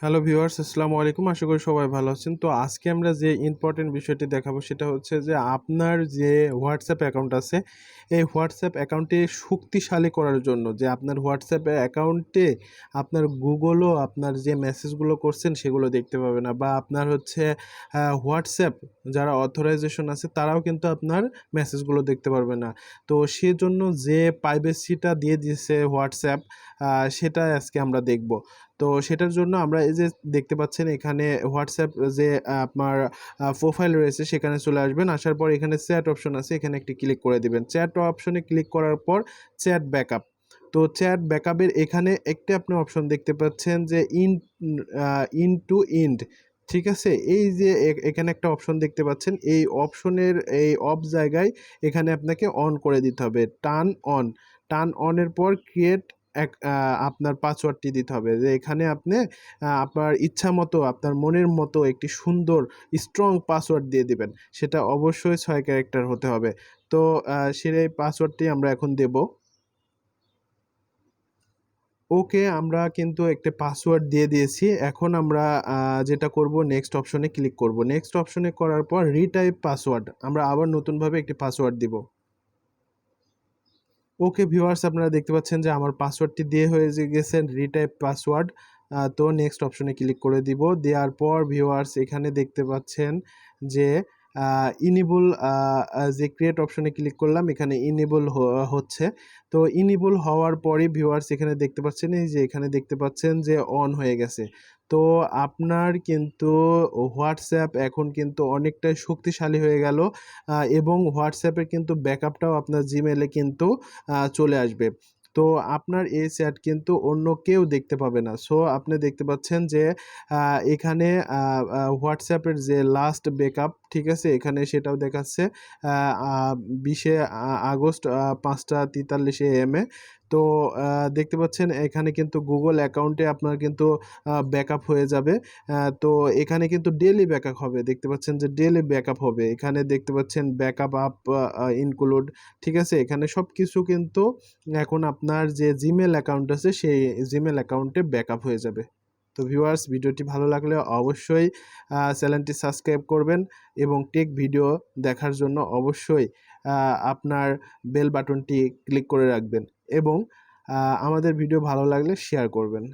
Hello viewers, আসসালামু আলাইকুম। আশা করি সবাই ভালো আছেন। তো আজকে আমরা যে ইম্পর্টেন্ট বিষয়টি দেখাবো সেটা হচ্ছে যে আপনার যে হোয়াটসঅ্যাপ অ্যাকাউন্ট আছে, এই হোয়াটসঅ্যাপ অ্যাকাউন্টটি শক্তিশালী করার জন্য যে আপনার হোয়াটসঅ্যাপ অ্যাকাউন্টে আপনার গুগলও আপনার যে মেসেজগুলো করছেন সেগুলো দেখতে পাবে না, বা আপনার হচ্ছে হোয়াটসঅ্যাপ যারা অথরাইজেশন আছে তারাও কিন্তু আপনার মেসেজগুলো দেখতে পারবে না। তো সেজন্য যে প্রাইভেসিটা দিয়ে দিয়েছে হোয়াটসঅ্যাপ, সেটা আজকে আমরা দেখব। তো সেটার জন্য আমরা এই যে দেখতে পাচ্ছেন এখানে হোয়াটসঅ্যাপ যে আপনার প্রোফাইল রয়েছে সেখানে চলে আসবেন। আসার পর এখানে চ্যাট অপশন আছে, এখানে একটি ক্লিক করে দিবেন। চ্যাট অপশনে ক্লিক করার পর চ্যাট ব্যাকআপ। তো চ্যাট ব্যাকআপের এখানে একটি আপনি অপশন দেখতে পাচ্ছেন যে ইন টু ইন্ড, ঠিক আছে? এই যে এখানে একটা অপশন দেখতে পাচ্ছেন, এই অপশনের এই অফ জায়গায় এখানে আপনাকে অন করে দিতে হবে। টার্ন অনের পর ক্রিয়েট আপনার পাসওয়ার্ডটি দিতে হবে, যে এখানে আপনি আপনার ইচ্ছা মতো আপনার মনের মতো একটি সুন্দর স্ট্রং পাসওয়ার্ড দিয়ে দিবেন। সেটা অবশ্যই 6 ক্যারেক্টার হতে হবে। তো সেই পাসওয়ার্ডটি আমরা এখন দেব। ওকে, আমরা কিন্তু একটা পাসওয়ার্ড দিয়ে দিয়েছি। এখন আমরা যেটা করব, নেক্সট অপশনে ক্লিক করব। নেক্সট অপশনে করার পর রিটাইপ পাসওয়ার্ড, আমরা আবার নতুনভাবে একটি পাসওয়ার্ড দিব। ওকে ভিউয়ার্স, আপনারা দেখতে পাচ্ছেন যে আমার পাসওয়ার্ডটি দিয়ে হয়ে গেছে রিটাইপ পাসওয়ার্ড। তো নেক্সট অপশনে ক্লিক করে দিব। দেওয়ার পর ভিউয়ার্স এখানে দেখতে পাচ্ছেন যে ইনেবল, যে ক্রিয়েট অপশনে ক্লিক করলাম, এখানে ইনেবল হচ্ছে। তো ইনেবল হওয়ার পরে ভিউয়ার্স এখানে দেখতে পাচ্ছেন, এই যে এখানে দেখতে পাচ্ছেন যে অন হয়ে গেছে। তো আপনার কিন্তু হোয়াটসঅ্যাপ এখন কিন্তু অনেকটাই শক্তিশালী হয়ে গেল, এবং হোয়াটসঅ্যাপের কিন্তু ব্যাকআপটাও আপনার জিমেলে কিন্তু চলে আসবে। তো আপনার এই চ্যাট কিন্তু অন্য কেউ দেখতে পাবে না। সো আপনি দেখতে পাচ্ছেন যে এখানে হোয়াটসঅ্যাপের যে লাস্ট ব্যাকআপ, ঠিক আছে? এখানে সেটাও দেখাচ্ছে 20 আগস্ট 5:43 AM এ। তো দেখতে পাচ্ছেন এখানে কিন্তু গুগল অ্যাকাউন্টে আপনার কিন্তু ব্যাকআপ হয়ে যাবে। তো এখানে কিন্তু ডেইলি ব্যাকআপ হবে। দেখতে পাচ্ছেন যে ডেইলি ব্যাকআপ হবে। এখানে দেখতে পাচ্ছেন ব্যাকআপ আপ ইনক্লুড, ঠিক আছে? এখানে সবকিছু কিন্তু এখন আপনার যে জিমেল অ্যাকাউন্ট আছে সেই জিমেল অ্যাকাউন্টে ব্যাকআপ হয়ে যাবে। তো ভিউয়ার্স, ভিডিওটি ভালো লাগলে অবশ্যই চ্যানেলটি সাবস্ক্রাইব করবেন, এবং টেক ভিডিও দেখার জন্য অবশ্যই আপনার বেল বাটনটি ক্লিক করে রাখবেন, এবং আমাদের ভিডিও ভালো লাগলে শেয়ার করবেন।